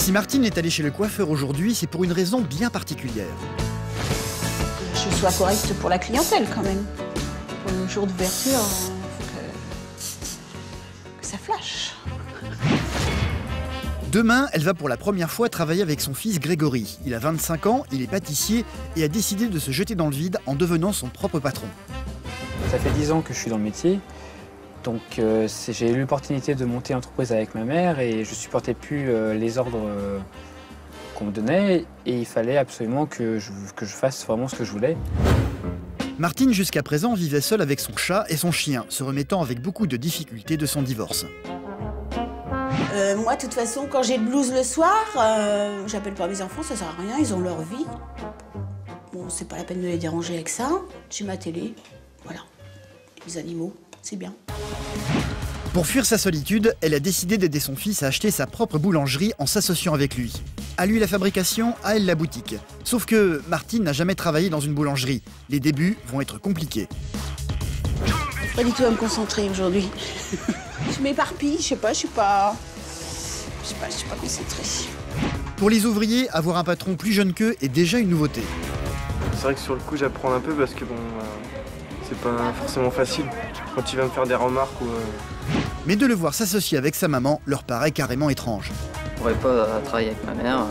Si Martine est allée chez le coiffeur aujourd'hui, c'est pour une raison bien particulière. Je sois correcte pour la clientèle quand même. Pour le jour d'ouverture, faut que ça flash. Demain, elle va pour la première fois travailler avec son fils Grégory. Il a 25 ans, il est pâtissier et a décidé de se jeter dans le vide en devenant son propre patron. Ça fait 10 ans que je suis dans le métier. Donc j'ai eu l'opportunité de monter l'entreprise avec ma mère et je ne supportais plus les ordres qu'on me donnait et il fallait absolument que je fasse vraiment ce que je voulais. Martine, jusqu'à présent, vivait seule avec son chat et son chien, se remettant avec beaucoup de difficultés de son divorce. Moi, de toute façon, quand j'ai le blues le soir, j'appelle pas mes enfants, ça sert à rien, ils ont leur vie. Bon, c'est pas la peine de les déranger avec ça. J'ai ma télé, voilà. Les animaux, c'est bien. Pour fuir sa solitude, elle a décidé d'aider son fils à acheter sa propre boulangerie en s'associant avec lui. À lui la fabrication, à elle la boutique. Sauf que Martine n'a jamais travaillé dans une boulangerie. Les débuts vont être compliqués. Pas du tout à me concentrer aujourd'hui. Je m'éparpille, je sais pas concentrée. Pour les ouvriers, avoir un patron plus jeune qu'eux est déjà une nouveauté. C'est vrai que sur le coup, j'apprends un peu parce que bon, c'est pas forcément facile quand tu vas me faire des remarques ou. Mais de le voir s'associer avec sa maman leur paraît carrément étrange. Je pourrais pas travailler avec ma mère.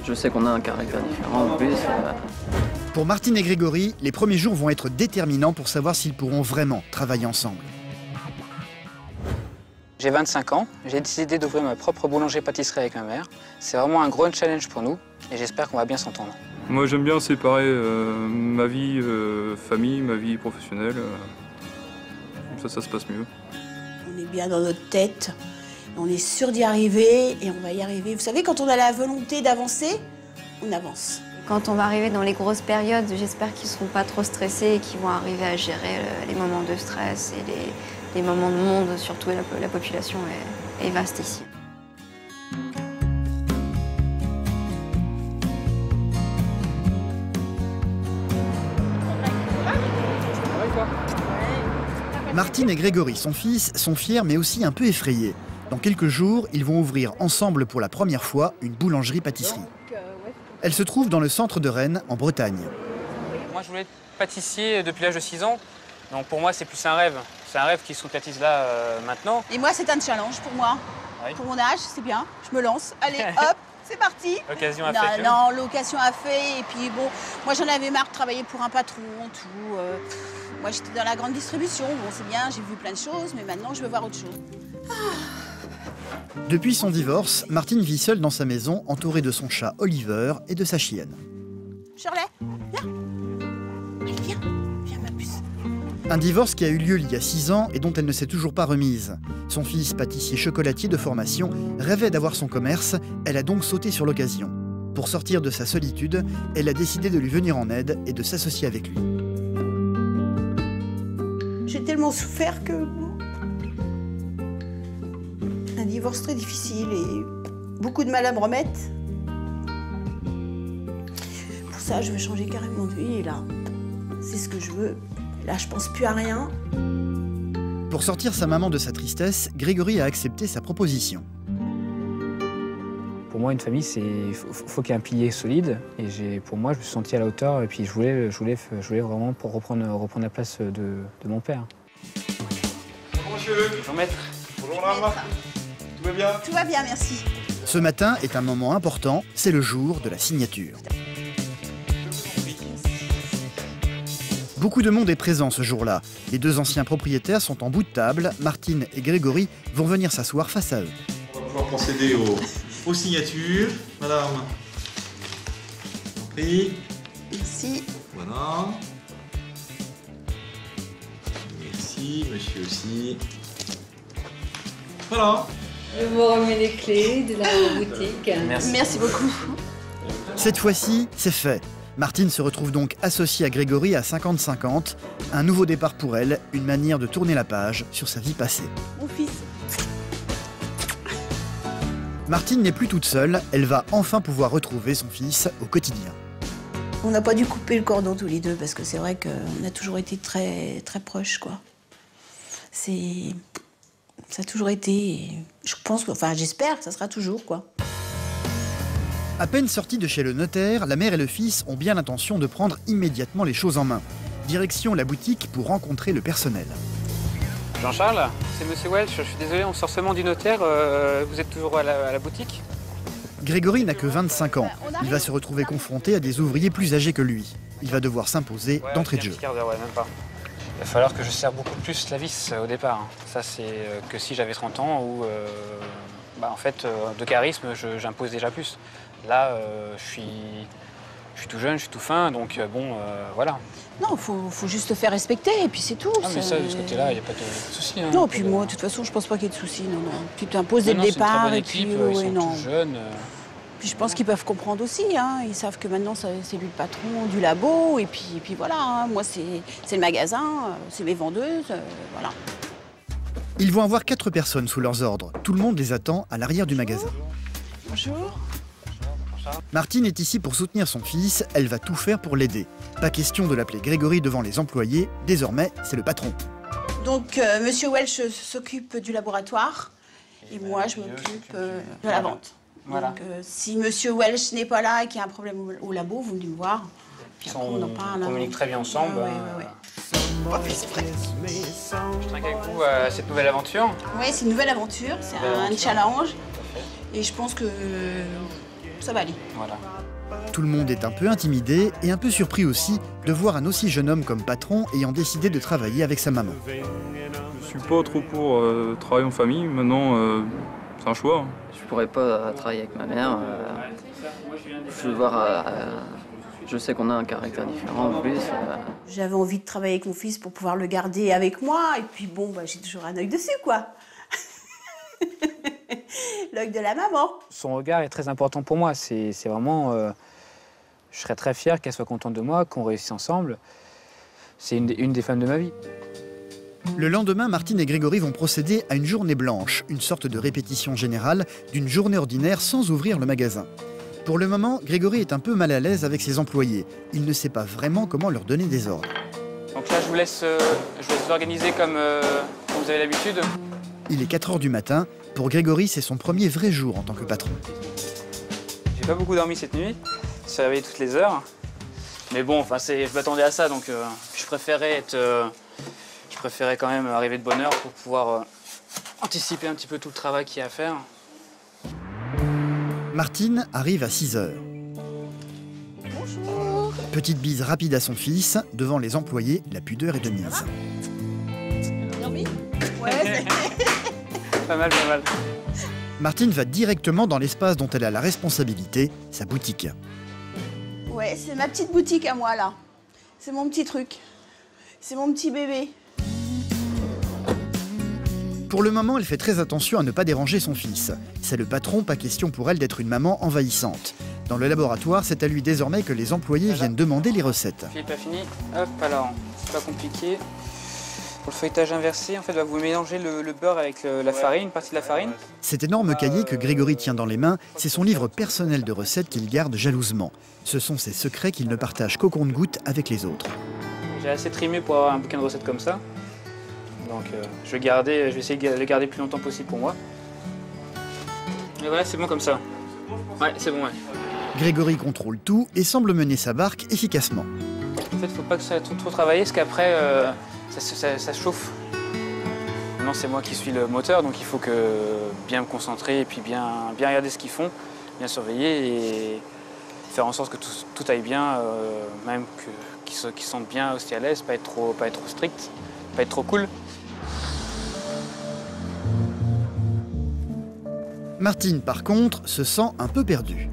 Je sais qu'on a un caractère différent en plus. Pour Martine et Grégory, les premiers jours vont être déterminants pour savoir s'ils pourront vraiment travailler ensemble. J'ai 25 ans, j'ai décidé d'ouvrir ma propre boulangerie-pâtisserie avec ma mère. C'est vraiment un gros challenge pour nous et j'espère qu'on va bien s'entendre. Moi j'aime bien séparer ma vie famille, ma vie professionnelle. Comme ça se passe mieux. On est bien dans notre tête, on est sûr d'y arriver et on va y arriver. Vous savez, quand on a la volonté d'avancer, on avance. Quand on va arriver dans les grosses périodes, j'espère qu'ils ne seront pas trop stressés et qu'ils vont arriver à gérer les moments de stress et les moments de monde, surtout la population est vaste ici. Martine et Grégory, son fils, sont fiers mais aussi un peu effrayés. Dans quelques jours, ils vont ouvrir ensemble pour la première fois une boulangerie-pâtisserie. Elle se trouve dans le centre de Rennes, en Bretagne. Moi je voulais être pâtissier depuis l'âge de 6 ans, donc pour moi c'est plus un rêve. C'est un rêve qui se concrétise là maintenant. Et moi, c'est un challenge pour moi. Oui. Pour mon âge, c'est bien. Je me lance. Allez, hop, c'est parti. L'occasion a fait. Non, l'occasion a fait. Et puis bon, moi j'en avais marre de travailler pour un patron, tout. Moi j'étais dans la grande distribution. Bon, c'est bien, j'ai vu plein de choses, mais maintenant je veux voir autre chose. Depuis son divorce, Martine vit seule dans sa maison, entourée de son chat Oliver et de sa chienne. Shirley, viens. Allez, viens. Viens, ma puce. Un divorce qui a eu lieu il y a 6 ans et dont elle ne s'est toujours pas remise. Son fils, pâtissier chocolatier de formation, rêvait d'avoir son commerce, elle a donc sauté sur l'occasion. Pour sortir de sa solitude, elle a décidé de lui venir en aide et de s'associer avec lui. J'ai tellement souffert que... Un divorce très difficile et beaucoup de mal à me remettre. Pour ça, je veux changer carrément de vie et là, c'est ce que je veux. Là, je pense plus à rien. Pour sortir sa maman de sa tristesse, Grégory a accepté sa proposition. Pour moi, une famille, faut qu'il y ait un pilier solide. Et pour moi, je me suis senti à la hauteur. Et puis, je voulais vraiment pour reprendre la place de mon père. Bonjour monsieur. Bonjour maître. Bonjour madame. Tout va bien? Tout va bien, merci. Ce matin est un moment important, c'est le jour de la signature. Beaucoup de monde est présent ce jour-là. Les deux anciens propriétaires sont en bout de table. Martine et Grégory vont venir s'asseoir face à eux. On va pouvoir procéder aux signatures. Madame, je vous en prie. Merci. Voilà. Merci, monsieur aussi. Voilà. Je vous remets les clés de la boutique. Merci beaucoup. Cette fois-ci, c'est fait. Martine se retrouve donc associée à Grégory à 50-50. Un nouveau départ pour elle, une manière de tourner la page sur sa vie passée. Mon fils. Martine n'est plus toute seule, elle va enfin pouvoir retrouver son fils au quotidien. On n'a pas dû couper le cordon tous les deux parce que c'est vrai qu'on a toujours été très, très proches, quoi. C'est Ça a toujours été, et je pense, enfin j'espère que ça sera toujours, quoi. À peine sortis de chez le notaire, la mère et le fils ont bien l'intention de prendre immédiatement les choses en main. Direction la boutique pour rencontrer le personnel. Jean-Charles, c'est Monsieur Welch, je suis désolé, on sort seulement du notaire, vous êtes toujours à la boutique? Grégory n'a que 25 ans. Il va se retrouver confronté à des ouvriers plus âgés que lui. Il va devoir s'imposer d'entrée de jeu. Même pas. Il va falloir que je serre beaucoup plus la vis au départ. Ça, c'est que si j'avais 30 ans où, en fait, de charisme, j'impose déjà plus. Là, je suis tout jeune, je suis tout fin, donc voilà. Non, faut juste te faire respecter et puis c'est tout. Ah, mais ça, de ce côté-là, il n'y a pas de souci. Hein, non, puis moi, de toute façon, je pense pas qu'il y ait de souci. Non, non. Tu t'imposes dès le départ. C'est une très bonne équipe, ils sont tout jeunes. Puis je pense qu'ils peuvent comprendre aussi. Hein. Ils savent que maintenant, c'est lui le patron du labo. Et puis voilà, hein. Moi, c'est le magasin, c'est mes vendeuses, voilà. Ils vont avoir 4 personnes sous leurs ordres. Tout le monde les attend à l'arrière du magasin. Bonjour. Martine est ici pour soutenir son fils. Elle va tout faire pour l'aider. Pas question de l'appeler Grégory devant les employés. Désormais, c'est le patron. Donc, Monsieur Welch s'occupe du laboratoire. Et moi, je m'occupe de la vente. Voilà. Donc, si Monsieur Welch n'est pas là et qu'il y a un problème au labo, vous venez me voir. Puis après, on en parle. On communique très bien ensemble. Ouais. Je trinque avec vous à cette nouvelle aventure. Oui, c'est une nouvelle aventure, c'est un challenge. Et je pense que ça va aller. Voilà. Tout le monde est un peu intimidé et un peu surpris aussi de voir un aussi jeune homme comme patron ayant décidé de travailler avec sa maman. Je suis pas trop pour travailler en famille. Maintenant, c'est un choix. Je pourrais pas travailler avec ma mère. Je sais qu'on a un caractère différent en plus. J'avais envie de travailler avec mon fils pour pouvoir le garder avec moi. Et puis bon, j'ai toujours un œil dessus, quoi. L'œil de la maman. Son regard est très important pour moi. C'est vraiment... je serais très fier qu'elle soit contente de moi, qu'on réussisse ensemble. C'est une des femmes de ma vie. Le lendemain, Martine et Grégory vont procéder à une journée blanche, une sorte de répétition générale d'une journée ordinaire sans ouvrir le magasin. Pour le moment, Grégory est un peu mal à l'aise avec ses employés. Il ne sait pas vraiment comment leur donner des ordres. Donc là, je vous laisse vous organiser comme vous avez l'habitude. Il est 4 h du matin. Pour Grégory, c'est son premier vrai jour en tant que patron. J'ai pas beaucoup dormi cette nuit. Je suis réveillé toutes les heures. Mais bon, je m'attendais à ça, donc je préférais quand même arriver de bonne heure pour pouvoir anticiper un petit peu tout le travail qu'il y a à faire. Martine arrive à 6 h. Bonjour. Petite bise rapide à son fils. Devant les employés, la pudeur est de mise. Dormi ? Ouais. Pas mal, pas mal. Martine va directement dans l'espace dont elle a la responsabilité, sa boutique. Ouais, c'est ma petite boutique à moi, là. C'est mon petit truc. C'est mon petit bébé. Pour le moment, elle fait très attention à ne pas déranger son fils. C'est le patron, pas question pour elle d'être une maman envahissante. Dans le laboratoire, c'est à lui désormais que les employés viennent demander les recettes. Philippe a fini. Hop, alors, c'est pas compliqué. Pour le feuilletage inversé, en fait, vous mélangez le beurre avec la farine, une partie de la farine. Cet énorme cahier que Grégory tient dans les mains, c'est son livre personnel de recettes qu'il garde jalousement. Ce sont ses secrets qu'il ne partage qu'au compte-gouttes avec les autres. J'ai assez trimé pour avoir un bouquin de recettes comme ça. Donc je vais essayer de le garder le plus longtemps possible pour moi. Et voilà, c'est bon comme ça. Ouais, c'est bon, ouais. Grégory contrôle tout et semble mener sa barque efficacement. En fait, il ne faut pas que ça soit trop travaillé, parce qu'après, ça chauffe. Maintenant, c'est moi qui suis le moteur, donc il faut bien me concentrer et puis bien regarder ce qu'ils font, bien surveiller et faire en sorte que tout aille bien, même qu'ils se sentent bien aussi à l'aise, pas être trop strict, pas être trop cool. Martine, par contre, se sent un peu perdue.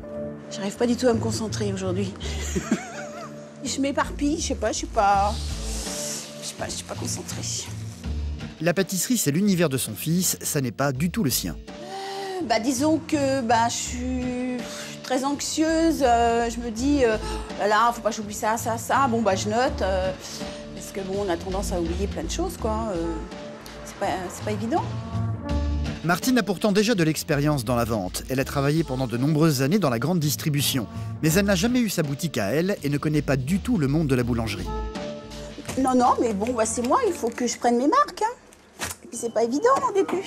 J'arrive pas du tout à me concentrer aujourd'hui. Je m'éparpille, je suis pas concentrée. La pâtisserie, c'est l'univers de son fils, ça n'est pas du tout le sien. Disons que je suis très anxieuse, je me dis, là, faut pas que j'oublie ça, je note, parce que on a tendance à oublier plein de choses, quoi. C'est pas évident. Martine a pourtant déjà de l'expérience dans la vente. Elle a travaillé pendant de nombreuses années dans la grande distribution. Mais elle n'a jamais eu sa boutique à elle et ne connaît pas du tout le monde de la boulangerie. Non, mais bon, c'est moi, il faut que je prenne mes marques. Hein. Et puis c'est pas évident au début.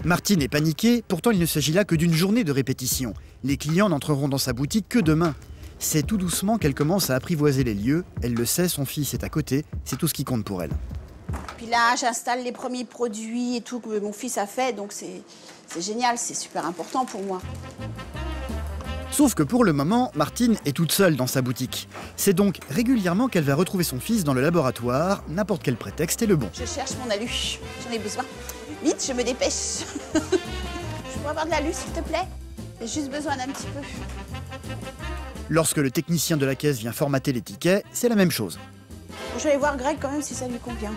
Martine est paniquée, pourtant il ne s'agit là que d'une journée de répétition. Les clients n'entreront dans sa boutique que demain. C'est tout doucement qu'elle commence à apprivoiser les lieux. Elle le sait, son fils est à côté, c'est tout ce qui compte pour elle. Puis là, j'installe les premiers produits et tout que mon fils a fait, donc c'est génial, c'est super important pour moi. Sauf que pour le moment, Martine est toute seule dans sa boutique. C'est donc régulièrement qu'elle va retrouver son fils dans le laboratoire, n'importe quel prétexte est le bon. Je cherche mon alu, j'en ai besoin. Vite, je me dépêche. Je pourrais avoir de l'alu, s'il te plaît? J'ai juste besoin d'un petit peu. Lorsque le technicien de la caisse vient formater les tickets, c'est la même chose. Je vais aller voir Greg quand même si ça lui convient.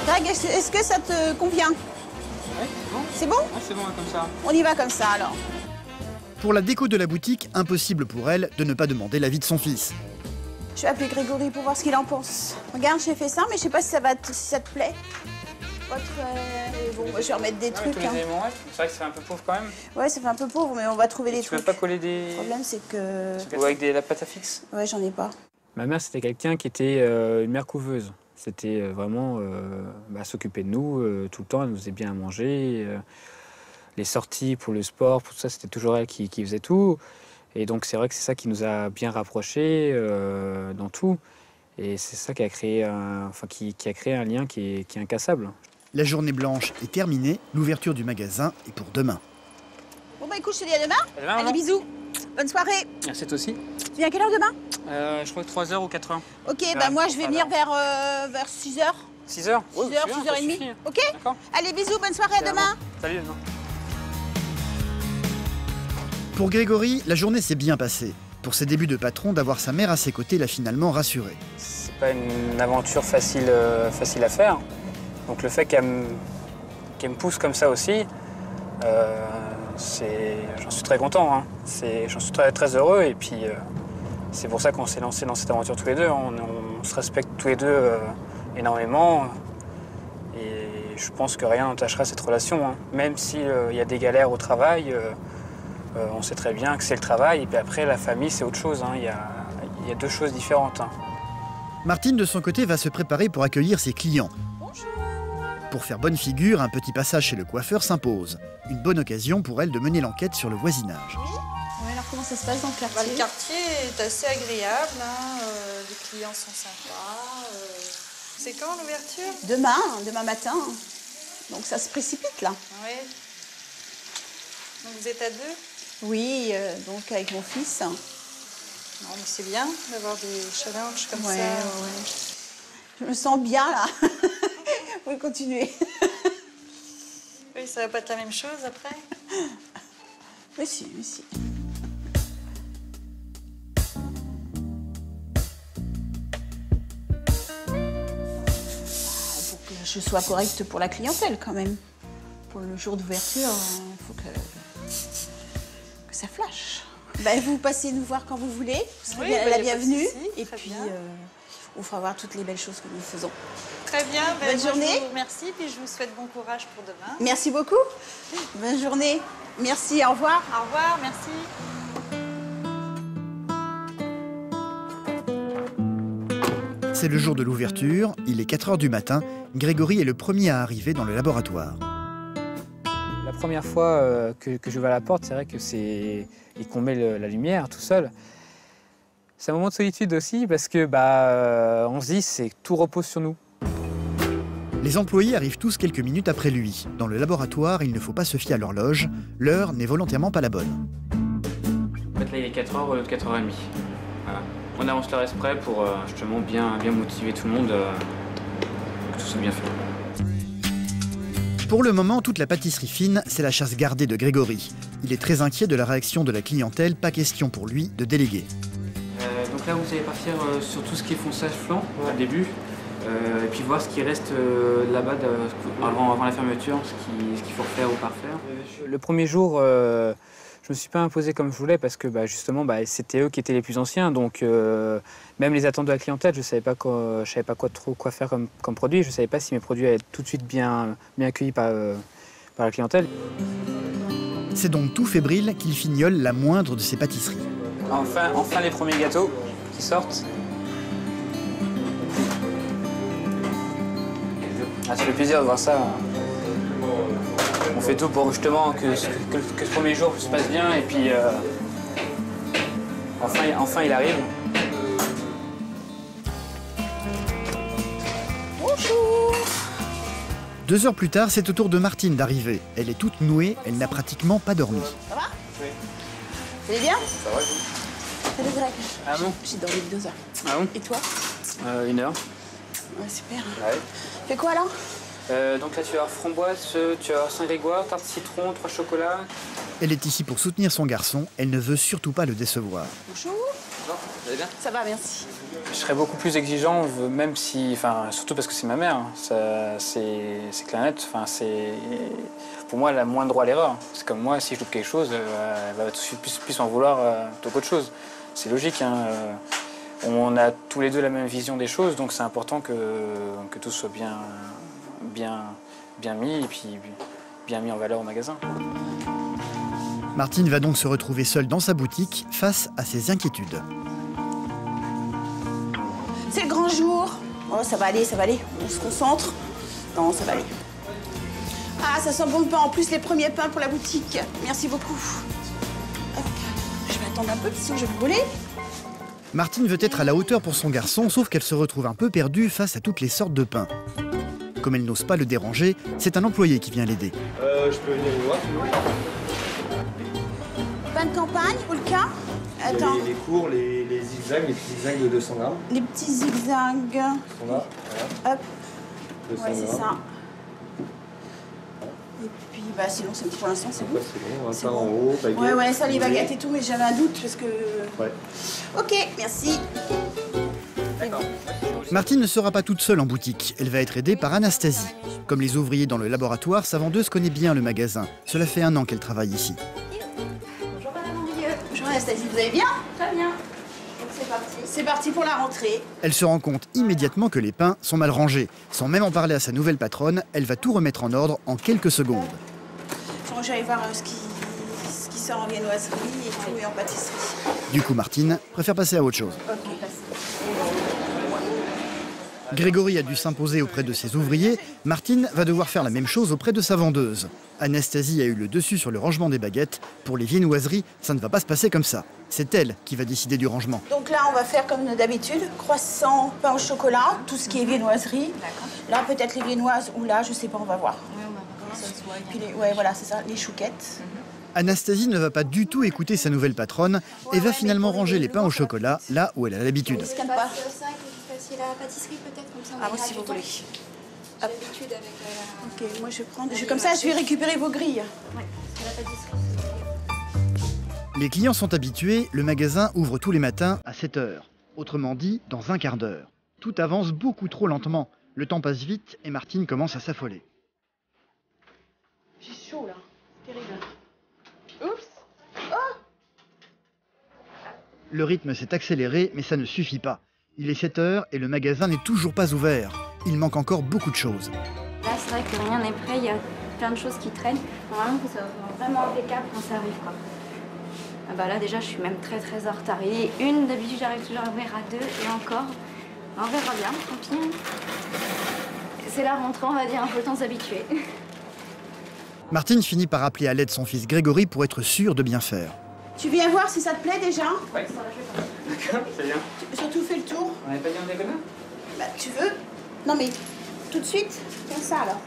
Greg, est-ce que ça te convient? Ouais, c'est bon. C'est bon? Ah, c'est bon, comme ça. On y va comme ça alors. Pour la déco de la boutique, impossible pour elle de ne pas demander l'avis de son fils. Je vais appeler Grégory pour voir ce qu'il en pense. Regarde, j'ai fait ça, mais je sais pas si ça te plaît. Bon, je vais remettre des trucs. Tous les éléments, ouais. C'est vrai que c'est un peu pauvre quand même. Ouais, ça fait un peu pauvre, mais on va trouver des Tu trucs. peux pas coller des... Le problème, c'est que... Ou avec la pâte à fixe? Ouais, j'en ai pas. Ma mère, c'était quelqu'un qui était une mère couveuse. C'était vraiment s'occuper de nous tout le temps. Elle nous faisait bien à manger. Les sorties pour le sport, pour tout ça, c'était toujours elle qui faisait tout. Et donc, c'est vrai que c'est ça qui nous a bien rapprochés dans tout. Et c'est ça qui a créé un lien qui est incassable. La journée blanche est terminée, l'ouverture du magasin est pour demain. Bon bah écoute, je te dis à demain. À demain, allez, bisous. Bonne soirée. Merci toi aussi. Tu viens à quelle heure demain? Je crois que 3h ou 4h. Ok, bah moi je vais venir vers 6h. 6h? 6h, 6h30. Ok? Allez, bisous, bonne soirée, à demain. Salut, à demain. Pour Grégory, la journée s'est bien passée. Pour ses débuts de patron, d'avoir sa mère à ses côtés l'a finalement rassuré. C'est pas une aventure facile à faire. Donc le fait qu'elle me pousse comme ça aussi, j'en suis très content. Hein. J'en suis très heureux. Et puis c'est pour ça qu'on s'est lancé dans cette aventure tous les deux. On se respecte tous les deux énormément. Et je pense que rien n'entachera cette relation. Hein. Même s'il y a des galères au travail, on sait très bien que c'est le travail. Et puis après, la famille, c'est autre chose. Hein. Il y a deux choses différentes. Hein. Martine, de son côté, va se préparer pour accueillir ses clients. Bonjour. Pour faire bonne figure, un petit passage chez le coiffeur s'impose. Une bonne occasion pour elle de mener l'enquête sur le voisinage. Ouais, alors comment ça se passe dans le quartier? Le quartier est assez agréable, hein. Les clients sont sympas. C'est quand l'ouverture? Demain matin. Donc ça se précipite là. Oui. Donc vous êtes à deux? Oui, donc avec mon fils. Non, mais c'est bien d'avoir des challenges comme ça. Ouais. Je me sens bien là. Vous pouvez continuer. Oui, ça va pas être la même chose après? Mais si. Pour que je sois correcte pour la clientèle quand même. Pour le jour d'ouverture, il faut que ça flash. Vous passez nous voir quand vous voulez. Vous serez la bienvenue. Et puis, on fera voir toutes les belles choses que nous faisons. Très bien. Bonne journée. Merci, puis je vous souhaite bon courage pour demain. Merci beaucoup. Bonne journée. Merci, au revoir. Au revoir, merci. C'est le jour de l'ouverture, il est 4 h du matin. Grégory est le premier à arriver dans le laboratoire. La première fois que je vais à la porte, c'est vrai que et qu'on met la lumière tout seul. C'est un moment de solitude aussi parce que on se dit que tout repose sur nous. Les employés arrivent tous quelques minutes après lui. Dans le laboratoire, il ne faut pas se fier à l'horloge. L'heure n'est volontairement pas la bonne. En fait, là, il est 4h au lieu de 4h30. Voilà. On avance l'heure exprès pour justement bien motiver tout le monde, que tout soit bien fait. Pour le moment, toute la pâtisserie fine, c'est la chasse gardée de Grégory. Il est très inquiet de la réaction de la clientèle, pas question pour lui de déléguer. Donc là, vous allez partir sur tout ce qui est fonçage flanc au début, et puis voir ce qui reste là-bas avant la fermeture, ce qu'il faut refaire ou pas refaire. Le premier jour, je me suis pas imposé comme je voulais parce que justement, c'était eux qui étaient les plus anciens, donc même les attentes de la clientèle, je savais pas quoi faire comme produit, je savais pas si mes produits allaient être tout de suite bien accueillis par la clientèle. C'est donc tout fébrile qu'il fignole la moindre de ses pâtisseries. Enfin les premiers gâteaux qui sortent. Ah, ça fait plaisir de voir ça. On fait tout pour justement que ce premier jour se passe bien et puis enfin il arrive. Bonjour. 2 heures plus tard, c'est au tour de Martine d'arriver. Elle est toute nouée, elle n'a pratiquement pas dormi. Ça va? Oui. Vous allez bien? Ça va, T'as des Greg? Ah bon? J'ai dormi 2 heures. Ah bon? Et toi? 1 heure. Ouais, super. Ouais. Fais quoi là? Donc là tu vas avoir framboise, tu vas avoir Saint-Grégoire, tarte citron, 3 chocolats. Elle est ici pour soutenir son garçon, elle ne veut surtout pas le décevoir. Bonjour. Bonjour, vous allez bien? Ça va, merci. Je serais beaucoup plus exigeant, même si, enfin, surtout parce que c'est ma mère, hein. C'est clair net. Enfin, c'est, pour moi, elle a moins de droit à l'erreur. C'est comme moi, si je loupe quelque chose, elle va tout de suite plus en vouloir qu'autre chose. C'est logique, hein. On a tous les deux la même vision des choses, donc c'est important que tout soit bien mis et puis bien mis en valeur au magasin. Martine va donc se retrouver seule dans sa boutique face à ses inquiétudes. C'est le grand jour. Oh, ça va aller, ça va aller. On se concentre. Non, ça va aller. Ah, ça sent bon le pain. En plus, les premiers pains pour la boutique. Merci beaucoup. Hop. Je vais attendre un peu, sinon je vais brûler. Martine veut être à la hauteur pour son garçon, sauf qu'elle se retrouve un peu perdue face à toutes les sortes de pains. Comme elle n'ose pas le déranger, c'est un employé qui vient l'aider. Je peux venir vous voir? Pain de campagne, ou le cas? Attends. Les courts, les zigzags, les petits zigzags de 200 grammes. Les petits zigzags. Ils sont là, voilà. Hop. 200 Ouais, c'est grammes. ça. Et puis, bah, sinon, pour l'instant, c'est bon. Ouais, c'est bon, un pain en haut, baguette. Ouais, ça, les baguettes et tout, mais j'avais un doute parce que... Ouais. Ok, merci. D'accord. Martine ne sera pas toute seule en boutique, elle va être aidée par Anastasie. Comme les ouvriers dans le laboratoire, sa vendeuse connaît bien le magasin. Cela fait 1 an qu'elle travaille ici. Bonjour Madame Andrieux. Bonjour Anastasie, vous allez bien? Très bien. Donc c'est parti. C'est parti pour la rentrée. Elle se rend compte immédiatement que les pains sont mal rangés. Sans même en parler à sa nouvelle patronne, elle va tout remettre en ordre en quelques secondes. Je vais aller voir ce qui sort en viennoiserie et tout, et en pâtisserie. Du coup, Martine préfère passer à autre chose. Ok. Grégory a dû s'imposer auprès de ses ouvriers. Martine va devoir faire la même chose auprès de sa vendeuse. Anastasie a eu le dessus sur le rangement des baguettes. Pour les viennoiseries, ça ne va pas se passer comme ça. C'est elle qui va décider du rangement. Donc là, on va faire comme d'habitude, croissant, pain au chocolat, tout ce qui est viennoiserie. Là, peut-être les viennoises, ou là, je sais pas, on va voir. Oui, on va voir ce soir. Puis ouais, voilà, c'est ça, les chouquettes. Anastasie ne va pas du tout écouter sa nouvelle patronne et va finalement ranger les pains au chocolat là où elle a l'habitude. Scanne pas. Ça, que vous fassiez la pâtisserie peut-être comme ça. Ah, moi, si vous voulez. J'ai l'habitude avec la... Ok, moi je vais prendre. Comme ça, je vais récupérer vos grilles. Ouais, c'est la pâtisserie. Les clients sont habitués, le magasin ouvre tous les matins à 7 h. Autrement dit, dans un quart d'heure. Tout avance beaucoup trop lentement. Le temps passe vite et Martine commence à s'affoler. J'ai chaud là, c'est terrible. Oups. Oh. Le rythme s'est accéléré, mais ça ne suffit pas. Il est 7 h et le magasin n'est toujours pas ouvert. Il manque encore beaucoup de choses. Là, c'est vrai que rien n'est prêt, il y a plein de choses qui traînent. Normalement, ça va vraiment impeccable quand ça arrive, quoi. Ah bah là, déjà, je suis même très en retard. Il est 1, d'habitude, j'arrive toujours à ouvrir à 2, et encore. On verra bien, tant pis. C'est la rentrée, on va dire, un peu le temps de s'habituer. Martine finit par appeler à l'aide son fils Grégory pour être sûre de bien faire. Tu viens voir si ça te plaît déjà? Ouais, d'accord, c'est bien. Surtout fais le tour. On n'avait pas dit en diagonale? Bah, tu veux? Non, mais tout de suite, comme ça alors.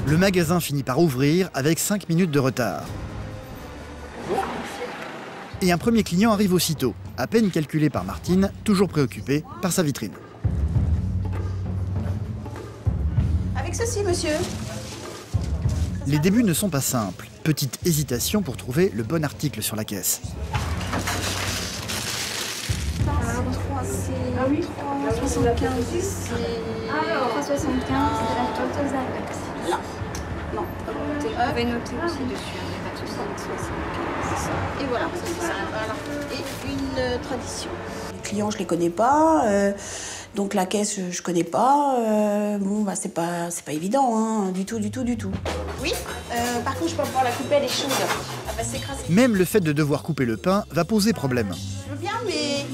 Le magasin finit par ouvrir avec 5 minutes de retard. Et un premier client arrive aussitôt, à peine calculé par Martine, toujours préoccupée par sa vitrine. Avec ceci, monsieur. Les débuts ne sont pas simples. Petite hésitation pour trouver le bon article sur la caisse. C'est 3,75. C'est 3,75, c'est la toteuse avec. Là. Non. Vous pouvez noter aussi dessus, il n'y a pas de souci. 75. Et voilà, c'est ça. Voilà. Et une tradition. Les clients, je les connais pas. Donc la caisse, je connais pas. Bon, bah c'est pas évident, hein, du tout. Oui. Par contre, je peux pouvoir la couper, elle est chaude. Elle va s'écraser. Même le fait de devoir couper le pain va poser problème. Je veux bien, mais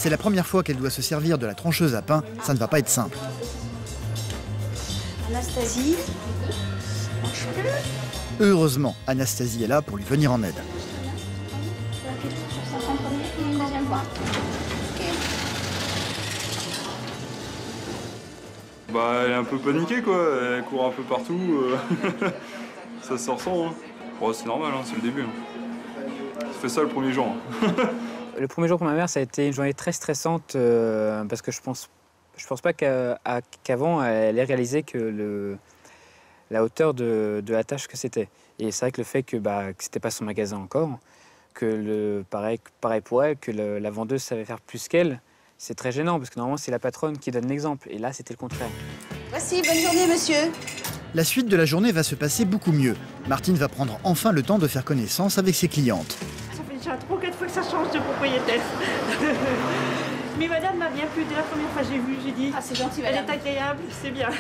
C'est la première fois qu'elle doit se servir de la trancheuse à pain, ça ne va pas être simple. Anastasie. Heureusement, Anastasie est là pour lui venir en aide. Bah, elle est un peu paniquée quoi, elle court un peu partout, ça se ressent. Hein. Bon, c'est normal, hein, c'est le début. Hein. Ça fait ça le premier jour. Hein. Le premier jour pour ma mère, ça a été une journée très stressante parce que je pense pas qu'avant elle ait réalisé que la hauteur de la tâche que c'était. Et c'est vrai que le fait que c'était pas son magasin encore, que pareil pour elle, que la vendeuse savait faire plus qu'elle, c'est très gênant parce que normalement c'est la patronne qui donne l'exemple. Et là, c'était le contraire. Voici, bonne journée, monsieur. La suite de la journée va se passer beaucoup mieux. Martine va prendre enfin le temps de faire connaissance avec ses clientes. Ça fait déjà 3 ou 4 fois que ça change de propriétaire. Mais madame m'a bien plu dès la première fois que j'ai vu, j'ai dit. Ah, c'est gentil, elle madame. est agréable, c'est bien.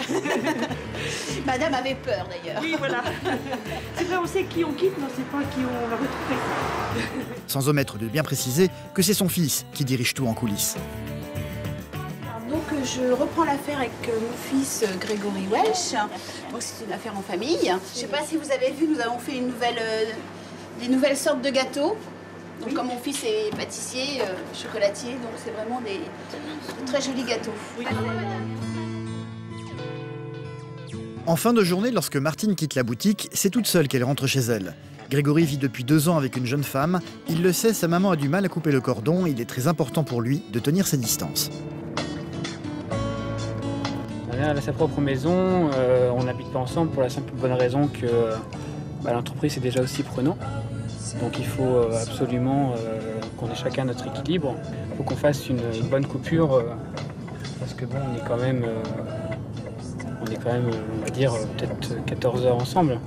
Madame avait peur d'ailleurs. Oui, voilà. C'est vrai, on sait qui on quitte, mais on ne sait pas qui on va retrouver. Sans omettre de bien préciser que c'est son fils qui dirige tout en coulisses. Donc je reprends l'affaire avec mon fils Grégory Welch. Donc c'est une affaire en famille. Je ne sais pas si vous avez vu, nous avons fait des nouvelles sortes de gâteaux. Donc comme mon fils est pâtissier, chocolatier, donc c'est vraiment de très jolis gâteaux. Oui. En fin de journée, lorsque Martine quitte la boutique, c'est toute seule qu'elle rentre chez elle. Grégory vit depuis 2 ans avec une jeune femme. Il le sait, sa maman a du mal à couper le cordon. Il est très important pour lui de tenir ses distances. Elle a sa propre maison, on n'habite pas ensemble pour la simple bonne raison que l'entreprise est déjà aussi prenant. Donc il faut absolument qu'on ait chacun notre équilibre. Il faut qu'on fasse une bonne coupure parce que bon, on est quand même, on va dire, peut-être 14 heures ensemble.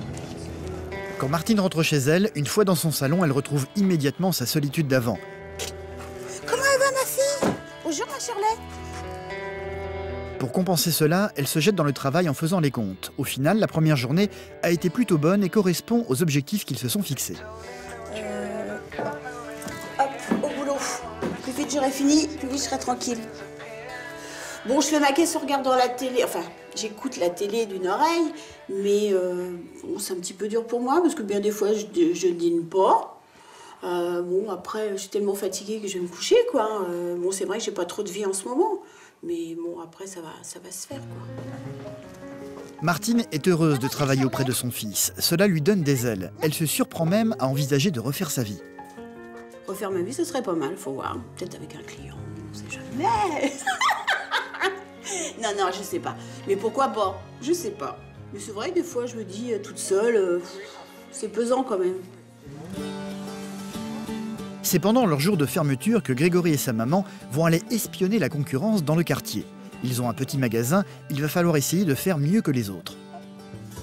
Quand Martine rentre chez elle, une fois dans son salon, elle retrouve immédiatement sa solitude d'avant. Comment elle va, ma fille? Bonjour, ma Shirley. Pour compenser cela, elle se jette dans le travail en faisant les comptes. Au final, la première journée a été plutôt bonne et correspond aux objectifs qu'ils se sont fixés. Hop, au boulot. Plus vite j'aurai fini, plus vite je serai tranquille. Bon, je fais ma caisse en regardant la télé. Enfin, j'écoute la télé d'une oreille, mais bon, c'est un petit peu dur pour moi parce que bien des fois je dîne pas. Bon, après, je suis tellement fatiguée que je vais me coucher, quoi. Bon, c'est vrai que j'ai pas trop de vie en ce moment. Mais bon, après, ça va se faire, quoi. Martine est heureuse de travailler auprès de son fils. Cela lui donne des ailes. Elle se surprend même à envisager de refaire sa vie. Refaire ma vie, ce serait pas mal, faut voir. Peut-être avec un client, on sait jamais. Non, je sais pas. Mais pourquoi pas? Je sais pas. Mais c'est vrai que des fois, je me dis, toute seule, c'est pesant quand même. C'est pendant leur jour de fermeture que Grégory et sa maman vont aller espionner la concurrence dans le quartier. Ils ont un petit magasin, il va falloir essayer de faire mieux que les autres.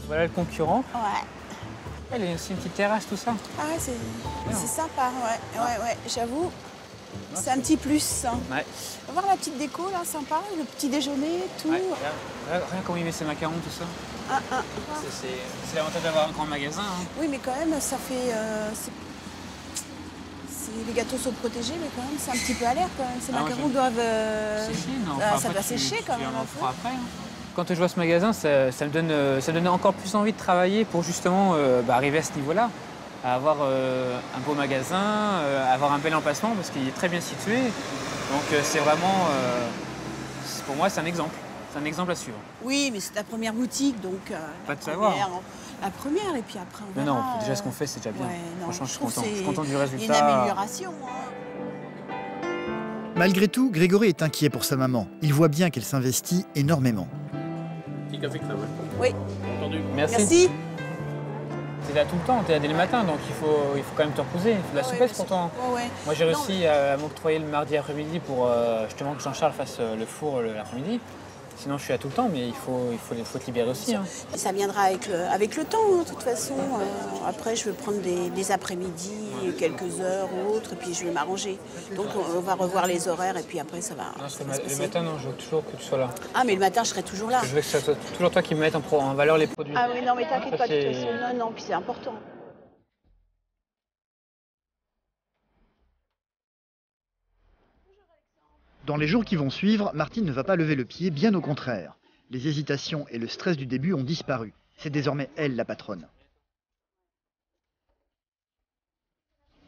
Voilà le concurrent. Ouais. Il y a aussi une petite terrasse, tout ça. Ah ouais, c'est sympa, ouais, j'avoue. C'est un petit plus. Ouais. On va voir la petite déco, là, sympa, le petit déjeuner, tout. Ouais, rien comment il met ses macarons, tout ça. C'est l'avantage d'avoir un grand magasin. Hein. Oui, mais quand même, ça fait... les gâteaux sont protégés, mais quand même, c'est un petit peu à l'air quand même. Ces macarons doivent... ça doit sécher quand même un peu. Après, hein. Quand je vois ce magasin, ça me donne encore plus envie de travailler pour justement arriver à ce niveau-là. À avoir un beau magasin, avoir un bel emplacement parce qu'il est très bien situé. Donc c'est vraiment, pour moi, c'est un exemple. C'est un exemple à suivre. Oui, mais c'est ta première boutique, donc pas de savoir. La première, et puis après on verra. Non, déjà ce qu'on fait, c'est déjà bien. Ouais, non, franchement, je suis content du résultat. Une amélioration. Hein. Malgré tout, Grégory est inquiet pour sa maman. Il voit bien qu'elle s'investit énormément. Petit café crème. Oui. Entendu. Merci. T'es là tout le temps, t'es là dès le matin, donc il faut quand même te reposer. Il faut de la souplesse pour toi. Ouais. Moi j'ai réussi à m'octroyer le mardi après-midi pour justement que Jean-Charles fasse le four l'après-midi. Sinon je suis là tout le temps, mais il faut te libérer aussi. Hein. Ça viendra avec le temps, hein, de toute façon. Après je vais prendre des après-midi, quelques heures ou autres, et puis je vais m'arranger. Donc on va revoir les horaires, et puis après ça va. Le matin, non, je veux toujours que tu sois là. Ah, mais le matin je serai toujours là. Je veux que ce soit toujours toi qui me mette en valeur les produits. Ah oui, non, mais t'inquiète pas, de toute façon. Non, puis c'est important. Dans les jours qui vont suivre, Martine ne va pas lever le pied, bien au contraire. Les hésitations et le stress du début ont disparu. C'est désormais elle la patronne.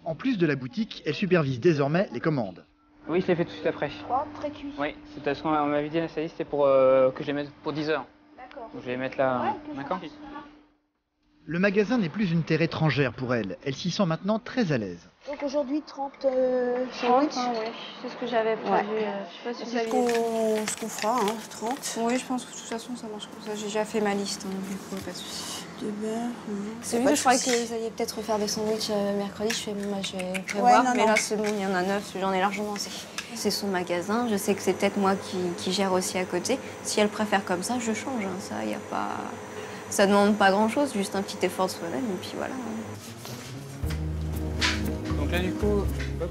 En plus de la boutique, elle supervise désormais les commandes. Oui, je l'ai fait tout de suite après. Très cuit. Oui, c'est parce qu'on m'avait dit à la c'était pour que je les mette pour 10 heures. D'accord. Donc je vais les mettre là. D'accord. Le magasin n'est plus une terre étrangère pour elle. Elle s'y sent maintenant très à l'aise. Donc aujourd'hui, 30 sandwichs. Oui, c'est ce que j'avais prévu. Je sais pas si c'est ce qu'on fera, 30. Oui, je pense que de toute façon, ça marche comme ça. J'ai déjà fait ma liste, du coup, pas de soucis. De beurre. C'est vrai que je croyais que vous alliez peut-être refaire des sandwichs mercredi. Je vais prévoir, mais là, c'est bon, il y en a 9, j'en ai largement assez. C'est son magasin, je sais que c'est peut-être moi qui gère aussi à côté. Si elle préfère comme ça, je change. Ça, y a pas... Ça demande pas grand-chose, juste un petit effort de soi-même, et puis voilà. Donc là, du coup...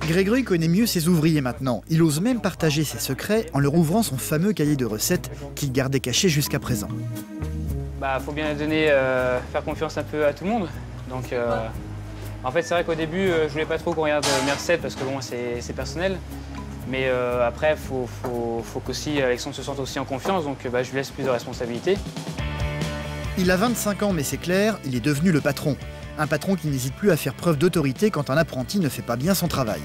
Grégory connaît mieux ses ouvriers maintenant. Il ose même partager ses secrets en leur ouvrant son fameux cahier de recettes qu'il gardait caché jusqu'à présent. Bah, faut bien donner, faire confiance un peu à tout le monde. Donc, en fait, c'est vrai qu'au début, je voulais pas trop qu'on regarde mes recettes parce que bon, c'est personnel. Mais après, faut qu'aussi Alexandre se sente aussi en confiance, donc je lui laisse plus de responsabilités. Il a 25 ans, mais c'est clair, il est devenu le patron. Un patron qui n'hésite plus à faire preuve d'autorité quand un apprenti ne fait pas bien son travail.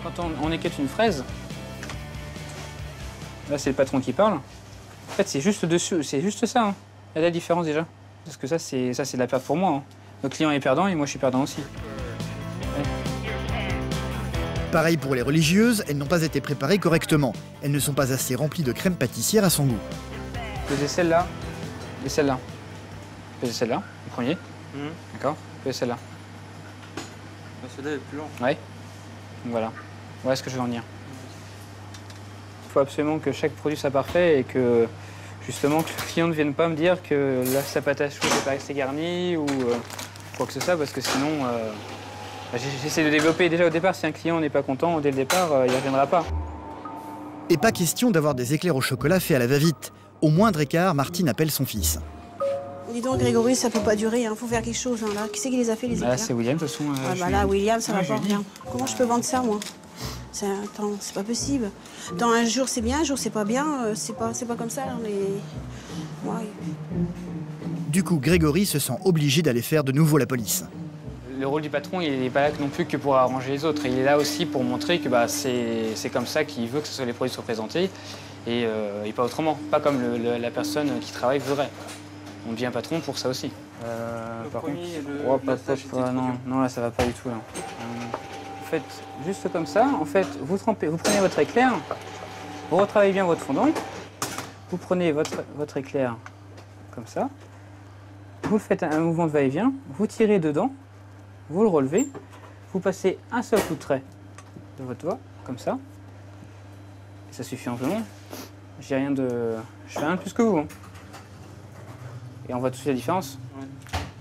Quand on équette une fraise, là c'est le patron qui parle. En fait, c'est juste dessus, c'est juste ça. Il y a la différence déjà. Parce que ça, c'est de la perte pour moi. Le client est perdant et moi, je suis perdant aussi. Ouais. Pareil pour les religieuses, elles n'ont pas été préparées correctement. Elles ne sont pas assez remplies de crème pâtissière à son goût. Pesez celle-là et celle-là. Pesez celle-là, le premier. D'accord. Pesez celle-là. Celle-là est plus lente. Ouais. Donc voilà. Voilà ce que je veux en dire. Il faut absolument que chaque produit soit parfait et que justement que le client ne vienne pas me dire que là sa pâte à choux n'est pas restée garnie ou quoi que ce soit, parce que sinon j'essaie de développer déjà au départ. Si un client n'est pas content dès le départ, il ne reviendra pas. Et pas question d'avoir des éclairs au chocolat faits à la va-vite. Au moindre écart, Martine appelle son fils. Dis donc, Grégory, ça peut pas durer, faut faire quelque chose. Là. Qui c'est qui les a fait, les éclairs? Là, c'est William, de toute façon. Là, William, ça va pas rien. Comment je peux vendre ça, moi? Attends, c'est pas possible. Dans un jour, c'est bien, un jour, c'est pas bien. C'est pas comme ça, là, ouais. Du coup, Grégory se sent obligé d'aller faire de nouveau la police. Le rôle du patron, il n'est pas là non plus que pour arranger les autres. Il est là aussi pour montrer que c'est comme ça qu'il veut que les produits soient présentés et pas autrement. Pas comme la personne qui travaille voudrait. On devient patron pour ça aussi. Par contre, non, là, ça va pas du tout. Là. En fait, juste comme ça, en fait, vous prenez votre éclair, vous retravaillez bien votre fondant, vous prenez votre éclair comme ça, vous faites un mouvement de va-et-vient, vous tirez dedans, vous le relevez, vous passez un seul coup de trait de votre doigt, comme ça, et ça suffit amplement. Je fais rien de plus que vous. Et on voit tout de suite la différence.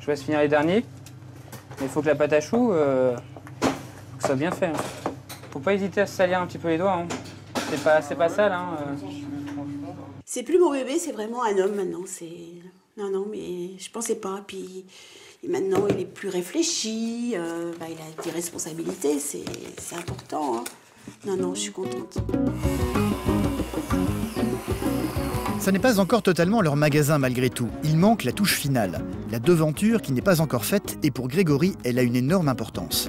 Je vous laisse finir les derniers, mais il faut que la pâte à choux que ça soit bien fait. Faut pas hésiter à se salir un petit peu les doigts. C'est pas sale. C'est plus mon bébé, c'est vraiment un homme maintenant. Non, mais je pensais pas. Puis maintenant, il est plus réfléchi. Il a des responsabilités, c'est important. Non, je suis contente. Ça n'est pas encore totalement leur magasin malgré tout. Il manque la touche finale. La devanture qui n'est pas encore faite et pour Grégory, elle a une énorme importance.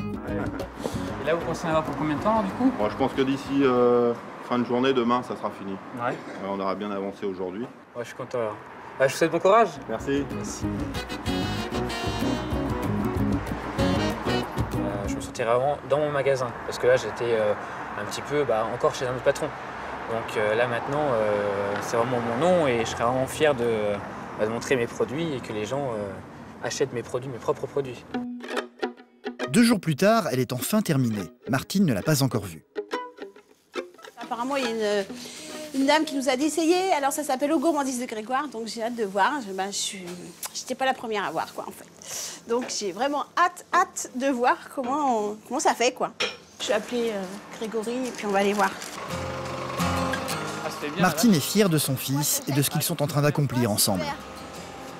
Et là, vous pensez en avoir pour combien de temps, du coup? Bon, je pense que d'ici fin de journée, demain, ça sera fini. Ouais. On aura bien avancé aujourd'hui. Ouais, je suis content. Je vous souhaite bon courage. Merci. Je me sentirais vraiment dans mon magasin, parce que là, j'étais un petit peu encore chez un autre patron. Donc là, maintenant, c'est vraiment mon nom et je serais vraiment fier de montrer mes produits et que les gens achètent mes propres produits. 2 jours plus tard, elle est enfin terminée. Martine ne l'a pas encore vue. Apparemment, il y a une dame qui nous a dit essayer. Alors, ça s'appelle Aux Gourmandises de Grégoire. Donc, j'ai hâte de voir. Je n'étais pas la première à voir, quoi, en fait. Donc, j'ai vraiment hâte de voir comment ça fait, quoi. Je vais appeler Grégory et puis on va aller voir. Bien, Martine est fière de son fils et de ce qu'ils sont en train d'accomplir ensemble.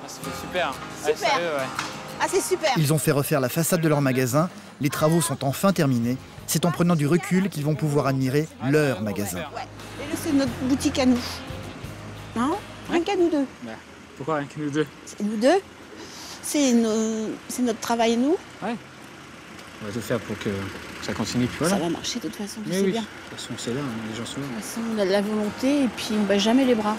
C'est super. Super. Sérieux, ouais. C'est super. Ils ont fait refaire la façade de leur magasin. Les travaux sont enfin terminés. C'est en prenant du recul qu'ils vont pouvoir admirer leur magasin. Ouais. c'est notre boutique à nous. Hein? Rien qu'à nous deux. Bah, pourquoi rien que nous deux? C'est nous deux. C'est notre travail à nous. Ouais. On va tout faire pour que ça continue, puis voilà. Ça va marcher de toute façon, Mais c'est oui. bien. De toute façon, c'est là, hein, les gens sont là. De toute façon, on a de la volonté et puis on ne bat jamais les bras.